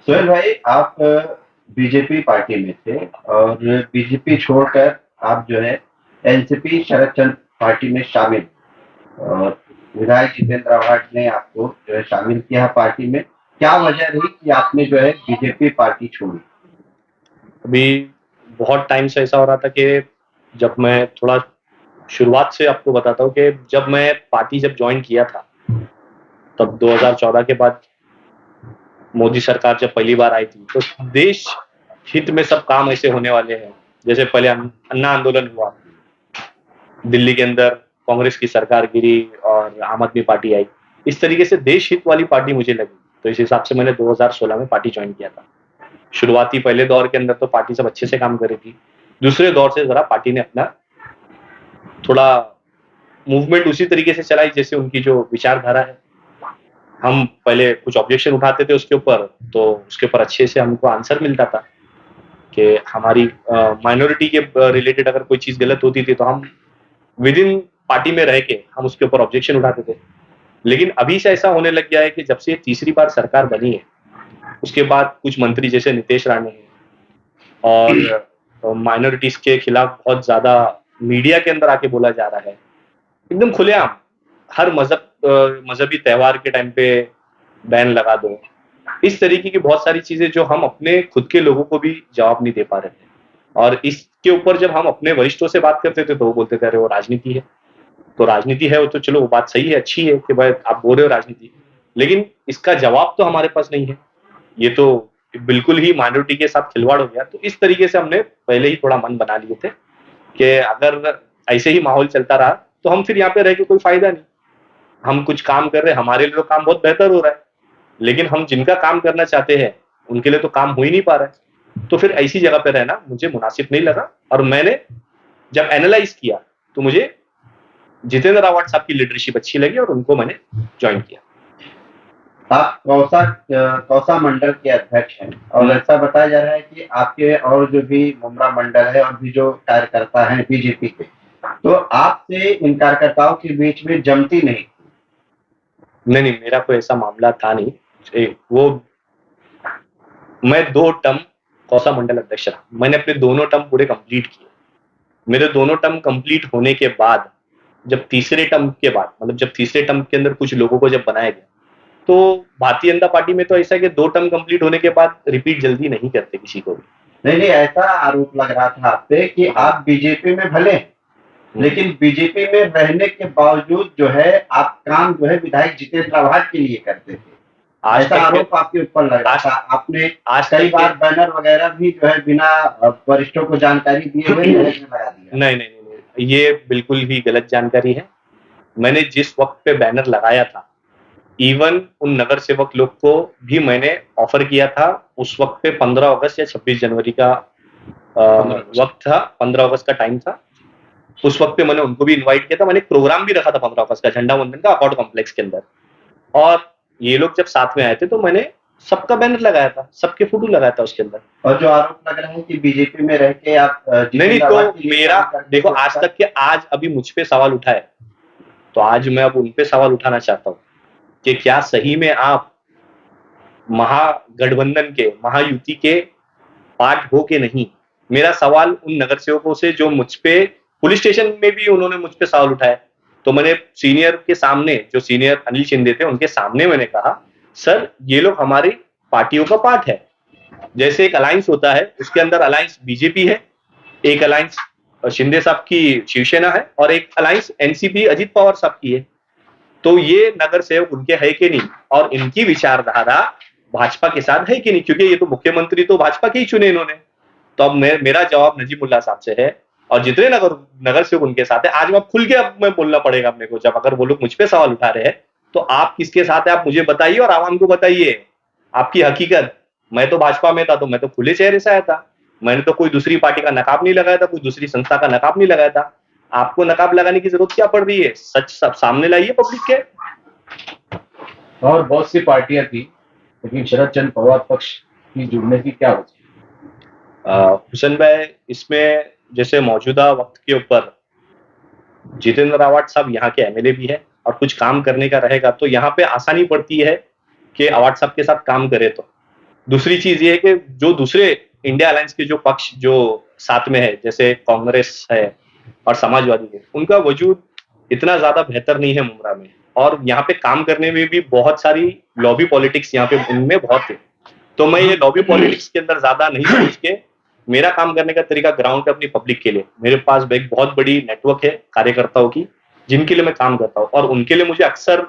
सोहेल भाई, आप BJP party में थे और बीजेपी छोड़कर आप जो है एनसीपी शरद चंद्र पार्टी में शामिल, और विधायक जितेंद्र आव्हाड ने आपको जो है शामिल किया पार्टी में। क्या वजह रही कि आपने जो है बीजेपी पार्टी छोड़ी? अभी बहुत टाइम से ऐसा हो रहा था कि जब मैं थोड़ा शुरुआत से आपको बताता हूँ कि जब मैं पार्टी ज्वाइन किया था, तब 2014 के बाद मोदी सरकार जब पहली बार आई थी, तो देश हित में सब काम ऐसे होने वाले हैं। जैसे पहले अन्ना आंदोलन हुआ, दिल्ली के अंदर कांग्रेस की सरकार गिरी और आम आदमी पार्टी आई। इस तरीके से देश हित वाली पार्टी मुझे लगी, तो इस हिसाब से मैंने 2016 में पार्टी ज्वाइन किया था। शुरुआती पहले दौर के अंदर तो पार्टी सब अच्छे से काम कर रही थी। दूसरे दौर से जरा पार्टी ने अपना थोड़ा मूवमेंट उसी तरीके से चलाई जैसे उनकी जो विचारधारा है। हम पहले कुछ ऑब्जेक्शन उठाते थे उसके ऊपर, तो उसके ऊपर अच्छे से हमको आंसर मिलता था कि हमारी माइनॉरिटी के रिलेटेड अगर कोई चीज गलत होती थी तो हम विद इन पार्टी में रह के हम उसके ऊपर ऑब्जेक्शन उठाते थे। लेकिन अभी से ऐसा होने लग गया है कि जब से तीसरी बार सरकार बनी है, उसके बाद कुछ मंत्री जैसे नितेश राणे हैं और माइनॉरिटीज के खिलाफ बहुत ज्यादा मीडिया के अंदर आके बोला जा रहा है, एकदम खुलेआम। हर मजहबी त्योहार के टाइम पे बैन लगा दो, इस तरीके की बहुत सारी चीजें जो हम अपने खुद के लोगों को भी जवाब नहीं दे पा रहे थे। और इसके ऊपर जब हम अपने वरिष्ठों से बात करते थे तो वो बोलते थे अरे वो राजनीति है। तो राजनीति है वो तो चलो वो बात सही है, अच्छी है कि भाई आप बोल रहे हो राजनीति, लेकिन इसका जवाब तो हमारे पास नहीं है। ये तो बिल्कुल ही माइनॉरिटी के साथ खिलवाड़ हो गया। तो इस तरीके से हमने पहले ही थोड़ा मन बना लिए थे कि अगर ऐसे ही माहौल चलता रहा तो हम फिर यहाँ पे रह के कोई फायदा नहीं। हम कुछ काम कर रहे हैं, हमारे लिए तो काम बहुत बेहतर हो रहा है, लेकिन हम जिनका काम करना चाहते हैं उनके लिए तो काम हो ही नहीं पा रहा है। तो फिर ऐसी जगह पे रहना मुझे मुनासिब नहीं लगा, और मैंने जब एनालाइज किया तो मुझे जितेंद्र आव्हाड साहब की लीडरशिप अच्छी लगी और उनको मैंने ज्वाइन किया। आप कौसा मंडल के अध्यक्ष हैं और ऐसा बताया जा रहा है कि आपके और जो भी मुमरा मंडल है और भी जो कार्यकर्ता हैं बीजेपी के, तो आपसे इन कार्यकर्ताओं के बीच में जमती नहीं। नहीं, मेरा कोई ऐसा मामला था नहीं। वो मैं 2 टर्म कौसा मंडल अध्यक्ष रहा, मैंने अपने दोनों टर्म पूरे कंप्लीट किए। मेरे दोनों टर्म कंप्लीट होने के बाद जब तीसरे टर्म के बाद, मतलब जब तीसरे टर्म के अंदर कुछ लोगों को जब बनाया गया, तो भारतीय जनता पार्टी में तो ऐसा है कि 2 टर्म कंप्लीट होने के बाद रिपीट जल्दी नहीं करते किसी को भी। नहीं, ऐसा आरोप लग रहा था आप पे कि आप बीजेपी में भले, लेकिन बीजेपी में रहने के बावजूद जो है आप काम जो है विधायक जितेंद्र आव्हाड के लिए करते थे। ऐसा आरोप आपके ऊपर लग रहा था। आपने कई बार बैनर वगैरह भी जो है बिना वरिष्ठों को जानकारी दिए हुए लगा दिया। नहीं, ये बिल्कुल ही गलत जानकारी है। मैंने जिस वक्त पे बैनर लगाया था, इवन उन नगर सेवक लोग को भी मैंने ऑफर किया था। उस वक्त पे 15 अगस्त या 26 जनवरी का वक्त था, 15 अगस्त का टाइम था। उस वक्त पे मैंने उनको भी इनवाइट किया था। मैंने एक प्रोग्राम भी रखा था 15 अगस्त का, झंडा वंदन का, अकॉर्ड कॉम्प्लेक्स के अंदर। और ये लोग जब साथ में आए थे तो मैंने सबका बैनर लगाया था, सबके फोटो लगाया था उसके अंदर। और जो आरोप लग रहा है कि बीजेपी में रह के आप नहीं, तो मेरा देखो आज तक के आज अभी मुझ पे सवाल उठाए, तो आज मैं अब उन पे सवाल उठाना चाहता हूँ कि क्या सही में आप महागठबंधन के, महायुति के पार्ट हो के नहीं। मेरा सवाल उन नगर सेवकों से जो मुझ पे पुलिस स्टेशन में भी उन्होंने मुझ पे सवाल उठाए, तो मैंने सीनियर के सामने, जो सीनियर अनिल शिंदे थे उनके सामने मैंने कहा सर ये लोग हमारी पार्टियों का पार्ट है। जैसे एक अलायंस होता है, उसके अंदर अलायंस बीजेपी है, एक अलायंस शिंदे साहब की शिवसेना है, और एक अलायंस एनसीपी अजित पवार साहब की है। तो ये नगर सेवक उनके है कि नहीं, और इनकी विचारधारा भाजपा के साथ है कि नहीं, क्योंकि ये तो मुख्यमंत्री तो भाजपा के ही चुने इन्होंने। तो अब मेरा जवाब नजीमुल्लाह साहब से है, और जितने नगर सेवक उनके साथ है। आज मैं खुल के अब मैं बोलना पड़ेगा अपने को, जब अगर वो लोग मुझ पे सवाल उठा रहे हैं तो आप किसके साथ है आप मुझे बताइए और आवाम को बताइए आपकी हकीकत। मैं तो भाजपा में था तो मैं तो खुले चेहरे से आया था, मैंने तो कोई दूसरी पार्टी का नकाब नहीं लगाया था, कोई दूसरी संस्था का नकाब नहीं लगाया था। आपको नकाब लगाने की जरूरत क्या पड़ रही है? सच सब सामने लाइए पब्लिक के। और बहुत सी पार्टियां थी, लेकिन शरद चंद्र पवार पक्ष की जुड़ने की क्या वजह? हुसैन भाई, इसमें जैसे मौजूदा वक्त के ऊपर जितेंद्र आव्हाड साहब यहाँ के एमएलए भी है, और कुछ काम करने का रहेगा तो यहाँ पे आसानी पड़ती है कि आव्हाड साहब के साथ काम करे। तो दूसरी चीज ये है कि जो दूसरे इंडिया अलायंस के जो पक्ष जो साथ में है, जैसे कांग्रेस है और समाजवादी है, उनका वजूद इतना ज्यादा बेहतर नहीं है मुमरा में, और यहाँ पे काम करने में भी बहुत सारी लॉबी पॉलिटिक्स यहाँ पे उनमें बहुत है। तो मैं ये लॉबी पॉलिटिक्स के अंदर ज्यादा नहीं सोच के, मेरा काम करने का तरीका ग्राउंड पे अपनी पब्लिक के लिए, मेरे पास एक बहुत बड़ी नेटवर्क है कार्यकर्ताओं की जिनके लिए मैं काम करता हूँ, और उनके लिए मुझे अक्सर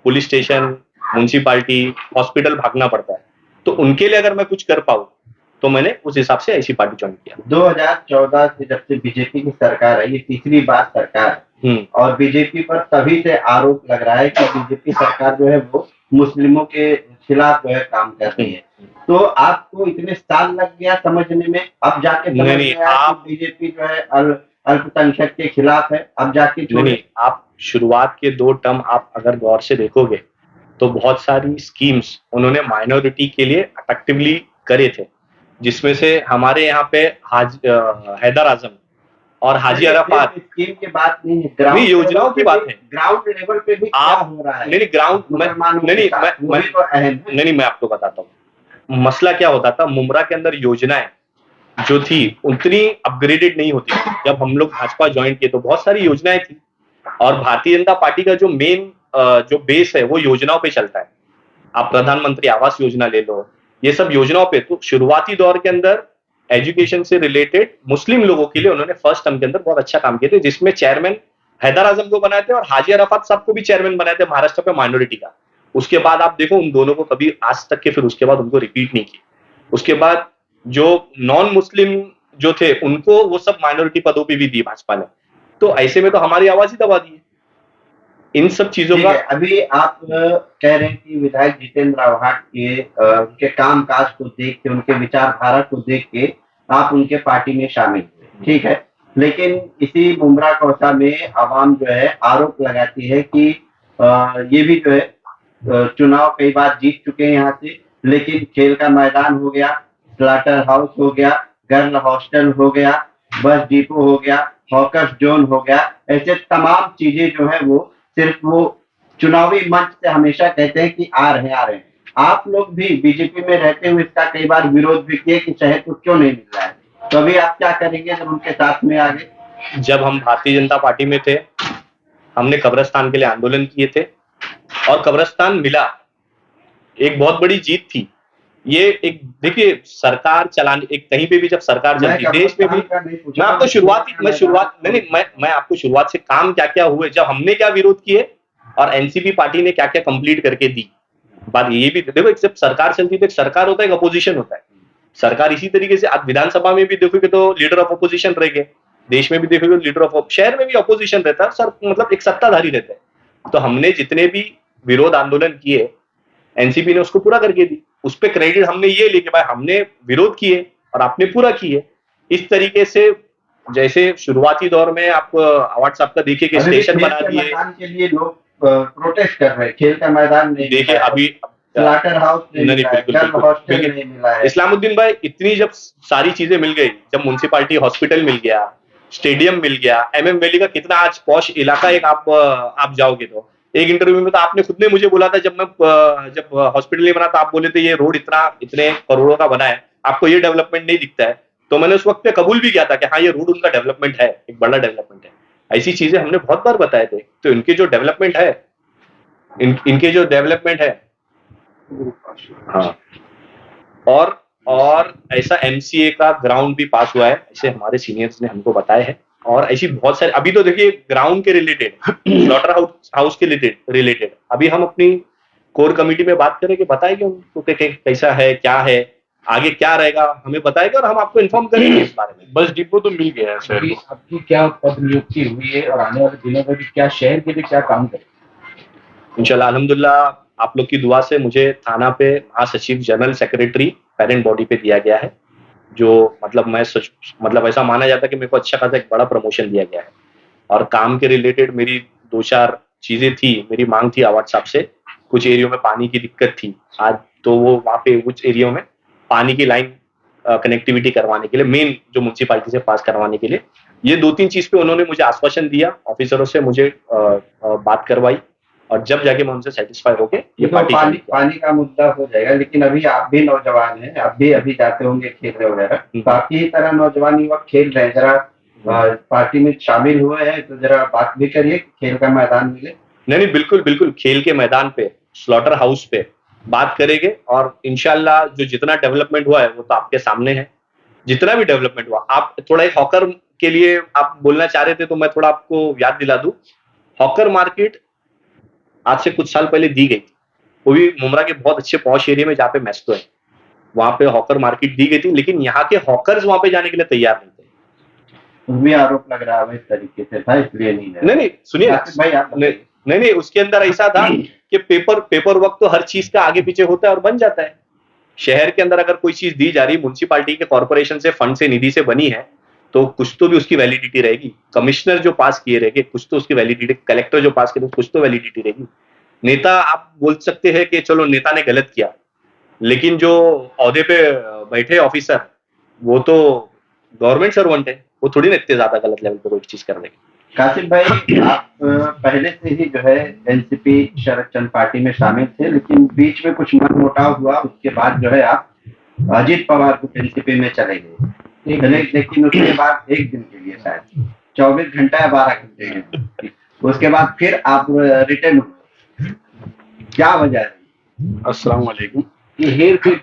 पुलिस स्टेशन, म्यूनसिपालिटी, हॉस्पिटल भागना पड़ता है। तो उनके लिए अगर मैं कुछ कर पाऊँ तो मैंने उस हिसाब से ऐसी पार्टी ज्वाइन किया। 2014 से जब से बीजेपी की सरकार है, ये तीसरी बार सरकार है, और बीजेपी पर तभी से आरोप लग रहा है कि बीजेपी सरकार जो है वो मुस्लिमों के खिलाफ जो है काम कर रही है। तो आपको इतने साल लग गया समझने में, अब जाके समझ नहीं, में आया कि बीजेपी जो है अल्पसंख्यक के खिलाफ है, अब जाके नहीं, आप शुरुआत के 2 टर्म आप अगर गौर से देखोगे तो बहुत सारी स्कीम्स उन्होंने माइनॉरिटी के लिए अट्रैक्टिवली करे थे, जिसमें से हमारे यहाँ पे हैदर आजम और हाजी अराफात। स्कीम की बात नहीं है, नहीं, योजनाओं की बात है। ग्राउंड लेवल पे भी क्या हो रहा है? नहीं, ग्राउंड नहीं, मैं आपको बताता हूँ मसला क्या होता था। मुमरा के अंदर योजनाएं जो थी उतनी अपग्रेडेड नहीं होती थी। जब हम लोग भाजपा ज्वाइन किए तो बहुत सारी योजनाएं थी, और भारतीय जनता पार्टी का जो मेन जो बेस है वो योजनाओं पे चलता है। आप प्रधानमंत्री आवास योजना ले लो, ये सब योजनाओं पे। तो शुरुआती दौर के अंदर एजुकेशन से रिलेटेड मुस्लिम लोगों के लिए उन्होंने फर्स्ट टर्म के अंदर बहुत अच्छा काम किया थे, जिसमें चेयरमैन हैदर आजम को बनाए थे और हाजी अराफात साहब को भी चेयरमैन बनाए थे महाराष्ट्र पे माइनॉरिटी का। उसके बाद आप देखो उन दोनों को कभी आज तक के फिर उसके बाद उनको रिपीट नहीं किया। उसके बाद जो नॉन मुस्लिम जो थे उनको वो सब माइनॉरिटी पदों पे भी दी भाजपा ने। तो ऐसे में तो हमारी आवाज ही दबा दी है इन सब चीजों का। अभी आप कह रहे हैं कि विधायक जितेंद्र आव्हाड के उनके काम काज को देख के, उनके विचारधारा को देख के आप उनके पार्टी में शामिल हुए, ठीक है। लेकिन इसी मुमरा कौसा में आवाम जो है आरोप लगाती है कि ये भी जो है चुनाव कई बार जीत चुके हैं यहाँ से, लेकिन खेल का मैदान हो गया, स्लाटर हाउस हो गया, गर्ल हॉस्टल हो गया, बस डिपो हो गया, हॉकर्स जोन हो गया, ऐसे तमाम चीजें जो है वो सिर्फ वो चुनावी मंच से हमेशा कहते हैं कि आ रहे हैं। आप लोग भी बीजेपी में रहते हुए इसका कई बार विरोध भी किए कि शहर को क्यों नहीं मिल रहा है, तो अभी आप क्या करेंगे जब उनके साथ में आगे? जब हम भारतीय जनता पार्टी में थे हमने कब्रिस्तान के लिए आंदोलन किए थे और कब्रिस्तान मिला, एक बहुत बड़ी जीत थी ये। एक देखिए सरकार चलाने, एक कहीं पे भी जब सरकार चलती देश में भी, मैं आपको मैं आपको शुरुआत से काम क्या क्या हुए, जब हमने क्या विरोध किए और एनसीपी पार्टी ने क्या क्या कंप्लीट करके दी। बात ये भी देखो, जब सरकार चलती है तो एक सरकार होता है, एक अपोजिशन होता है। सरकार इसी तरीके से आप विधानसभा में भी देखोगे तो लीडर ऑफ अपोजिशन रहेंगे, देश में भी देखोगे लीडर ऑफ, शहर में भी अपोजिशन रहता है सर, मतलब एक सत्ताधारी रहता है। तो हमने जितने भी विरोध आंदोलन किए एनसीपी ने उसको पूरा करके दी। उस पर क्रेडिट हमने ये लेके भाई हमने विरोध किए और आपने पूरा किए। इस तरीके से जैसे शुरुआती दौर में आप व्हाट्सएप का देखिए कि स्टेशन बना दिए के लिए लोग प्रोटेस्ट कर रहे हैं, खेल का मैदान नहीं, देखिए अभी स्लाटर हाउस नहीं मिला है। इस्लामुद्दीन भाई इतनी जब सारी चीजें मिल गई, जब म्युनिसिपालिटी हॉस्पिटल मिल गया, स्टेडियम मिल गया, एमएम वैली का कितना आज पॉश इलाका, एक आप जाओगे तो एक इंटरव्यू में तो आपने खुद ने मुझे बोला था जब हॉस्पिटल नहीं बना था, आप बोले थे ये रोड इतने करोड़ों का बना है, आपको ये डेवलपमेंट नहीं दिखता है। तो मैंने उस वक्त पे कबूल भी किया था कि हाँ ये रोड उनका डेवलपमेंट है, एक बड़ा डेवलपमेंट है। ऐसी चीजें हमने बहुत बार बताए थे। तो इनके जो डेवलपमेंट है इनके जो डेवलपमेंट है हाँ, और ऐसा एमसीए का ग्राउंड भी पास हुआ है, ऐसे हमारे सीनियर्स ने हमको बताया है। और ऐसी बहुत सारे, अभी तो देखिए ग्राउंड के रिलेटेड, स्लॉटर हाउस के रिलेटेड अभी हम अपनी कोर कमेटी में बात करेंगे, बताएंगे उनको कैसा है, क्या है, आगे क्या रहेगा, हमें बताएगा और हम आपको इन्फॉर्म करेंगे इस बारे में। बस डिपो तो मिल गया है सर। आपकी क्या पद नियुक्ति हुई है और आने वाले दिनों में भी क्या शहर के लिए क्या काम करें? इंशाल्लाह अल्हम्दुलिल्लाह आप लोग की दुआ से मुझे थाना पे महासचिव जनरल सेक्रेटरी पेरेंट बॉडी पे दिया गया है, जो मतलब ऐसा माना जाता है कि मेरे को अच्छा खासा एक बड़ा प्रमोशन दिया गया है। और काम के रिलेटेड मेरी 2-4 चीजें थी, मेरी मांग थी आवाज साहब से, कुछ एरियो में पानी की दिक्कत थी आज, तो वो वहाँ पे कुछ एरियो में पानी की लाइन कनेक्टिविटी करवाने के लिए, मेन जो म्युनिसिपालिटी से पास करवाने के लिए, ये 2-3 चीज पे उन्होंने मुझे आश्वासन दिया, ऑफिसरों से मुझे बात करवाई और जब जाके मैं उनसे सेटिस्फाई होके ये तो पार्टी पानी पानी का मुद्दा हो जाएगा, लेकिन अभी आप भी नौजवान हैं, आप भी अभी जाते होंगे खेलने वगैरह, तो आपकी ही तरह नौजवान युवक खेल रहे हैं, जरा पार्टी में शामिल हुए हैं तो जरा बात भी करिए, खेल का मैदान मिले। नहीं, बिल्कुल बिल्कुल, खेल के मैदान पे, स्लॉटर हाउस पे बात करेंगे, और इंशाल्लाह जो जितना डेवलपमेंट हुआ है वो तो आपके सामने है। जितना भी डेवलपमेंट हुआ, आप थोड़ा एक हॉकर के लिए आप बोलना चाह रहे थे, तो मैं थोड़ा आपको याद दिला दूं। हॉकर मार्केट आज से कुछ साल पहले दी गई थी, वो भी मुमरा के बहुत अच्छे पॉश एरिया में जहाँ पे मैस्टो है, वहां पे हॉकर मार्केट दी गई थी, लेकिन यहाँ के हॉकर्स वहां पे जाने के लिए तैयार नहीं थे। उसमें आरोप लग रहा है इस तरीके से था, इसलिए नहीं है। नहीं सुनिए भाई आप नहीं, उसके अंदर ऐसा था कि पेपर वर्क तो हर चीज का आगे पीछे होता है और बन जाता है। शहर के अंदर अगर कोई चीज दी जा रही, म्युनिसिपालिटी के कॉर्पोरेशन से फंड से निधि से बनी है, तो कुछ तो भी उसकी वैलिडिटी रहेगी। कमिश्नर जो पास किए रहेंगे कुछ तो उसकी वैलिडिटी, कलेक्टर जो पास करे कुछ तो वैलिडिटी रहेगी। नेता आप बोल सकते हैं कि चलो नेता ने गलत किया, लेकिन जो ओहदे पे बैठे ऑफिसर वो तो गवर्नमेंट सर्वेंट है, वो थोड़ी ना इतने ज्यादा गलत लेवल पे कोई चीज कर देंगे। कासिम भाई, आप पहले से ही जो है एनसीपी शरद चंद्र पार्टी में शामिल थे, लेकिन बीच में कुछ मनमुटाव हुआ, उसके बाद जो है आप अजीत पवार को एनसीपी में चले गए, लेकिन उसके बाद एक दिन के लिए, शायद 24 घंटा या 12 घंटे, उसके बाद फिर आप रिटर्न हुए, क्या वजह है? अस्सलाम वालेकुम। ये हेर फेर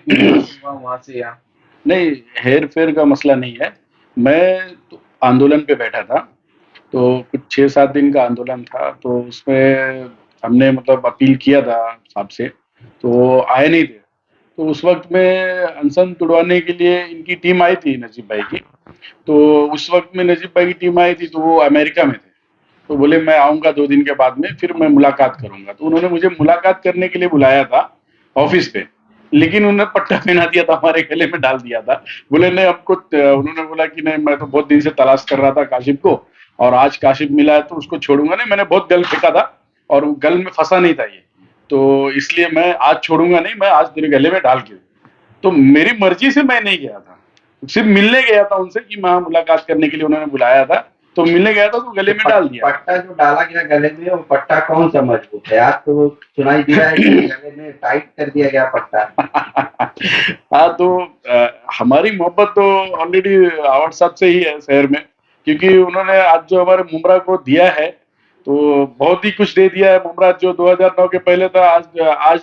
वहां से यहाँ नहीं, हेर फेर का मसला नहीं है। मैं तो आंदोलन पे बैठा था, तो कुछ 6-7 दिन का आंदोलन था, तो उसमें हमने मतलब अपील किया था साहब से, तो वो आए नहीं थे। तो उस वक्त में अनशन तुड़वाने के लिए इनकी टीम आई थी, नजीब भाई की। तो उस वक्त में नजीब भाई की टीम आई थी, तो वो अमेरिका में थे, तो बोले मैं आऊँगा 2 दिन के बाद में, फिर मैं मुलाकात करूँगा। तो उन्होंने मुझे मुलाकात करने के लिए बुलाया था ऑफिस पे, लेकिन उन्होंने पट्टा पहना दिया था, हमारे गले में डाल दिया था। बोले नहीं हमको, उन्होंने बोला कि नहीं मैं तो बहुत दिन से तलाश कर रहा था काशिफ को, और आज काशिफ मिला है तो उसको छोड़ूंगा नहीं। मैंने बहुत गल फेंका था और गल में फंसा नहीं था ये, तो इसलिए मैं आज छोड़ूंगा नहीं, मैं आज तेरे गले में डाल के। तो मेरी मर्जी से मैं नहीं गया था, सिर्फ मिलने गया था उनसे कि मैं मुलाकात करने के लिए उन्होंने बुलाया था, तो मिलने गया था तो गले में डाल दिया। पट्टा जो डाला गया गले में, वो पट्टा कौन सा मजबूत है? आज तो सुनाई दिया है कि गले में टाइट कर दिया गया पट्टा। हाँ, तो हमारी मोहब्बत तो ऑलरेडी आवाड़ साहब से ही है शहर में, क्योंकि उन्होंने आज जो हमारे मुमरा को दिया है तो बहुत ही कुछ दे दिया है। मुमरा जो 2009 के पहले था, आज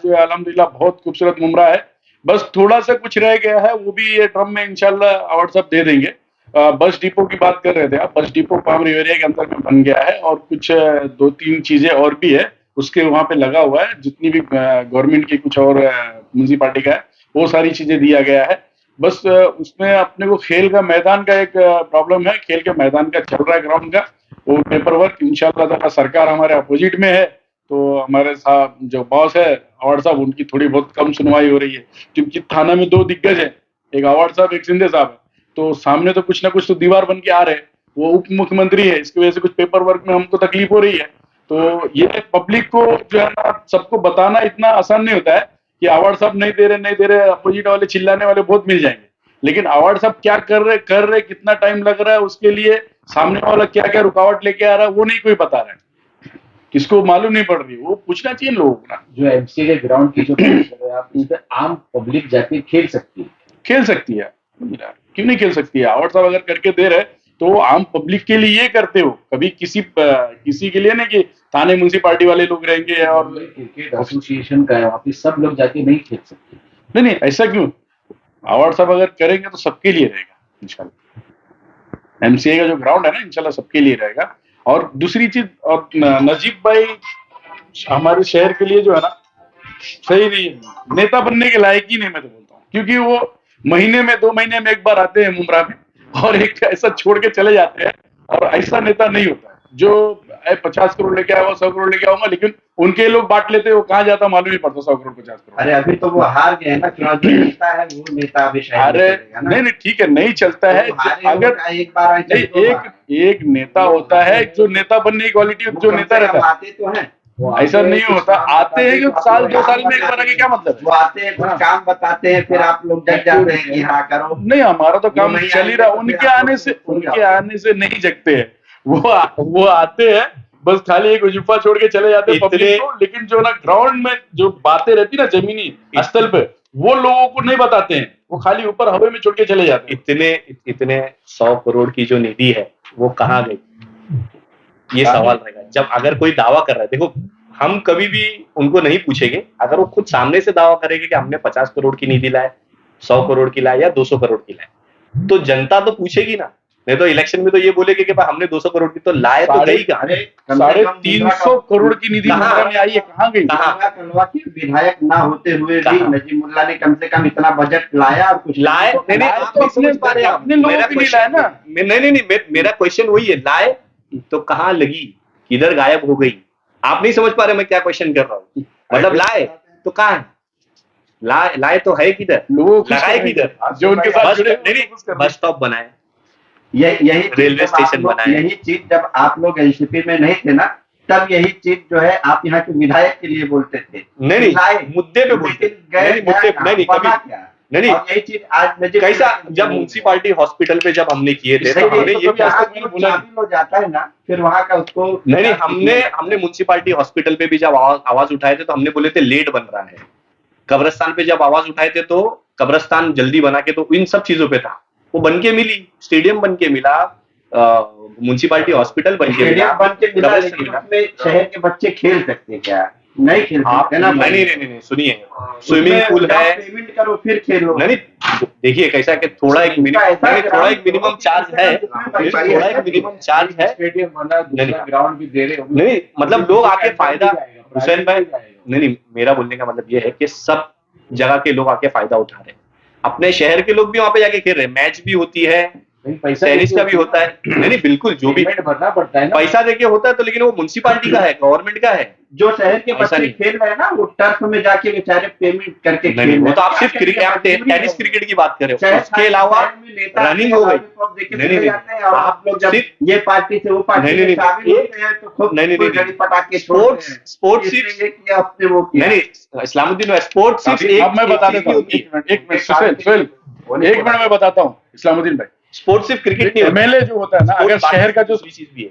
जो है अल्हम्दुलिल्लाह बहुत खूबसूरत मुमरा है। बस थोड़ा सा कुछ रह गया है, वो भी ये ड्रम में इंशाल्लाह आवाड़ साहब दे देंगे। बस डिपो की बात कर रहे थे आप, बस डिपो पामरी एरिया के अंदर में बन गया है, और कुछ 2-3 चीजें और भी है उसके वहां पे लगा हुआ है। जितनी भी गवर्नमेंट की कुछ और म्युनिसिपालिटी का है वो सारी चीजें दिया गया है। बस उसमें अपने को खेल का मैदान का एक प्रॉब्लम है, खेल के मैदान का चल रहा है, ग्राउंड का वो पेपर वर्क। इंशाल्लाह ताला सरकार हमारे अपोजिट में है, तो हमारे साहब जो बॉस है आवाड़ साहब, उनकी थोड़ी बहुत कम सुनवाई हो रही है, क्योंकि थाना में 2 दिग्गज है, एक आवाड़ साहब एक सिंधे साहब है। तो सामने तो कुछ ना कुछ तो दीवार बन के आ रहे हैं, वो उप मुख्यमंत्री है, इसकी वजह से कुछ पेपर वर्क में हमको तकलीफ हो रही है। तो ये पब्लिक को जो है ना सबको बताना इतना आसान नहीं होता है कि अवार्ड साहब नहीं दे रहे, अपोजिट वाले चिल्लाने वाले बहुत मिल जाएंगे, लेकिन अवार्ड साहब क्या कर रहे कितना टाइम लग रहा है उसके लिए, सामने वाला क्या क्या रुकावट लेके आ रहा है वो नहीं कोई बता रहा है, किसको मालूम नहीं पड़ रही, वो पूछना चाहिए लोगों को ना। जो एमसीए के ग्राउंड की जो बात कर रहे हैं आप, उस पर आम पब्लिक जाके खेल सकती है, खेल सकती है, क्यों नहीं खेल सकती है? आवाड़ साहब अगर करके दे रहे तो आम पब्लिक के लिए ये करते हो, कभी किसी के लिए नहीं कि थाने म्युनिसिपालिटी वाले लोग रहेंगे और क्रिकेट एसोसिएशन का है वहाँ पे सब लोग जाके नहीं खेल सकते। नहीं, ऐसा क्यों? आवाड़ साहब अगर करेंगे तो सबके लिए रहेगा इंशाल्लाह। एमसीए का जो ग्राउंड है ना, इंशाल्लाह सबके लिए रहेगा। और दूसरी चीज, और नजीब भाई हमारे शहर के लिए जो है ना सही नहीं है, नेता बनने के लायक ही नहीं, मैं तो बोलता हूँ, क्योंकि वो महीने में 2 महीने में एक बार आते हैं मुमरा में और एक ऐसा छोड़ के चले जाते हैं, और ऐसा नेता नहीं होता है जो 50 करोड़ लेके आया 100 करोड़ लेके आऊंगा, लेकिन उनके लोग बांट लेते हैं, वो कहाँ जाता मालूम नहीं पड़ता 100 करोड़ 50 करोड़। अरे अभी तो वो हार गए ना, चुनाव जीतता है वो नेता अभी शायद अरे नहीं, ठीक है, नहीं चलता है। अगर एक बार एक नेता होता है जो नेता बनने की क्वालिटी, जो नेता रहता है, आते तो हैं, ऐसा नहीं होता, आते हैं कि साल 2 साल में एक बार आके क्या मतलब वो आते हैं, कुछ काम बताते हैं, फिर आप लोग जग जाते हैं कि हाँ करो। नहीं, हमारा तो काम चल ही रहा, उनके आने से नहीं जगते हैं, वो आते हैं बस खाली एक वजीफा छोड़ के चले जाते पब्लिक को, लेकिन जो ना ग्राउंड में जो बातें रहती ना जमीनी स्थल पे, वो लोगों को नहीं बताते हैं, वो खाली ऊपर हवा में छोड़ के चले जाते हैं। इतने 100 करोड़ की जो निधि है वो कहाँ गई, ये सवाल रहेगा। जब अगर कोई दावा कर रहा है, देखो हम कभी भी उनको नहीं पूछेंगे, अगर वो खुद सामने से दावा करेंगे कि हमने 50 करोड़ की निधि लाए, 100 करोड़ की लाए या 200 करोड़ की लाए, तो जनता तो पूछेगी ना। नहीं तो इलेक्शन में तो ये बोलेगे कि भाई हमने 200 करोड़ की तो लाए तो गई कहाँ? 350 करोड़ की निधि मुंद्रा में आई है, कहाँ गई? कलवा के विधायक ना होते हुए भी नजीमुल्ला ने कम से कम इतना बजट लाया और कुछ लाए नहीं, आप तो अपने लोगों के लिए लाए ना। नहीं, मेरा क्वेश्चन वही है, लाए तो कहाँ लगी, किधर गायब हो गई? आप नहीं समझ पा रहे मैं क्या क्वेश्चन कर रहा हूँ। मतलब लाए तो कहाँ है, लाए तो है किधर, लोगों लगाए किधर? जो उनके साथ जुड़े, बस स्टॉप बनाए, यही रेलवे स्टेशन बनाए। यही चीज जब आप लोग एनसीपी में नहीं थे ना, तब यही चीज जो है आप यहाँ के विधायक के लिए बोलते थे। नहीं, मुद्दे पे बोलते, नहीं कभी नहीं। यही चीज आज कैसा, जब म्युनिसिपालिटी हॉस्पिटल पे जब हमने किए थे, तो हमने ये शामिल हो जाता है ना, फिर वहाँ का उसको नहीं, हमने म्युनिसिपालिटी हॉस्पिटल पे भी जब आवाज उठाए थे तो हमने बोले थे लेट बन रहा है। कब्रिस्तान पे जब आवाज उठाए थे तो कब्रिस्तान जल्दी बना के, तो इन सब चीजों पे था, वो बन के मिली, स्टेडियम बन के मिला, म्युनिसिपालिटी हॉस्पिटल बन के मिला, शहर के बच्चे खेल सकते क्या? नहीं खेल सकते ना। नहीं, सुनिए, स्विमिंग पूल है, पेमेंट करो फिर खेलो। नहीं, देखिए कैसा कि थोड़ा एक मिनिमम चार्ज है, थोड़ा एक मिनिमम चार्ज है, स्टेडियम बना, दूसरा ग्राउंड भी दे रहे हो। नहीं मतलब लोग आके फायदा, हुसैन भाई नहीं, मेरा बोलने का मतलब ये है कि सब जगह के लोग आके फायदा उठा रहे हैं, अपने शहर के लोग भी वहां पे जाके खेल रहे हैं, मैच भी होती है, टेनिस का भी होता है। नहीं बिल्कुल, जो भी भरना पड़ता है, पैसा देके होता है, तो लेकिन वो म्युनिसिपालिटी का है, गवर्नमेंट का है। जो शहर के बच्चे खेल रहे हैं ना, वो टर्फ में जाके बेचारे पेमेंट करके खेल रहे हैं। वो तो आप सिर्फ टेनिस क्रिकेट की बात कर रहे हो, उसके अलावा रनिंग हो गई। नहीं, आप लोग जब ये पार्टी से वो पार्टी में शामिल होते हैं तो खूब गड़ी पटाखे स्पोर्ट्स नहीं, इस्लामुद्दीन स्पोर्ट्स अब मैं बता देता हूँ, एक मिनट में बताता हूँ इस्लामुद्दीन भाई। स्पोर्ट्स सिर्फ क्रिकेट नहीं, एमएलए जो होता है ना, अगर शहर का जो चीज भी है,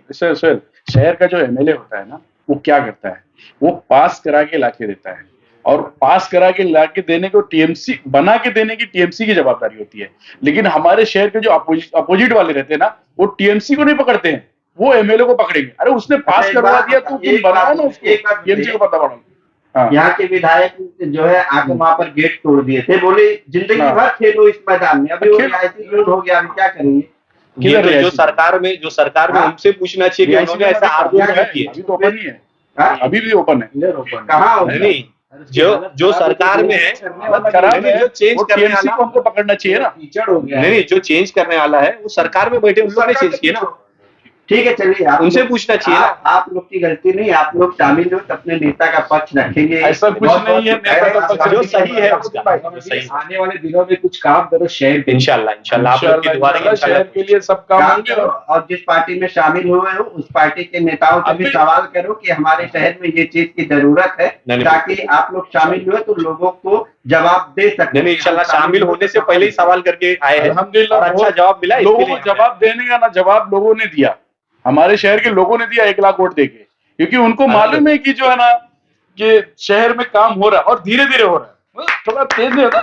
शहर का जो एमएलए होता है ना, वो क्या करता है, वो पास करा के लाके देता है, और पास करा के लाके देने को टीएमसी बना के देने की टीएमसी की जवाबदारी होती है। लेकिन हमारे शहर के जो अपोजिट वाले रहते हैं ना, वो टीएमसी को नहीं पकड़ते हैं, वो एमएलए को पकड़ेंगे। अरे उसने पास करवा दिया तो तुम बनाओ ना उसको, टीएमसी को पता पड़ा। यहाँ के विधायक जो है आके वहां पर गेट तोड़ दिए थे, बोले जिंदगी भर खेलो इस मैदान में, अभी वो रियायती रोड हो गया, अभी क्या करेंगे? ये तो जो सरकार में उनसे पूछना चाहिए कि उन्होंने ऐसा आरोप नहीं किया। अभी तो ओपन ही है, अभी भी ओपन है। कहाँ नहीं, जो सरकार में है, जो चेंज करने वाला हमको पकड़ना चाहिए ना। नहीं, जो चेंज करने वाला है वो सरकार में बैठे उन लोगों ने चेंज किया ना। ठीक है, चलिए उनसे पूछना चाहिए ना। आप लोग की गलती नहीं, आप लोग शामिल हो तो अपने नेता का पक्ष रखेंगे। ऐसा कुछ नहीं है, नेता का पक्ष जो सही है उसका सही। आने वाले दिनों में कुछ काम करो शहर के, इंशाल्लाह आप लोग की दुआ रहेगी, शहर के लिए सब काम होंगे। और जिस पार्टी में शामिल हुए हो उस पार्टी के नेताओं से भी सवाल करो कि हमारे शहर में ये चीज की जरूरत है, ताकि आप लोग शामिल हुए तो लोगों को जवाब दे सकते। नहीं, इंशाल्लाह शामिल होने से पहले ही सवाल करके आए हैं, अल्हम्दुलिल्लाह अच्छा जवाब मिला। लोगों को जवाब देने का ना जवाब लोगों ने दिया, हमारे शहर के लोगों ने दिया 1 लाख वोट देके, क्योंकि उनको मालूम है कि जो है ना, कि शहर में काम हो रहा है और धीरे धीरे हो रहा है, थोड़ा तेज नहीं होता।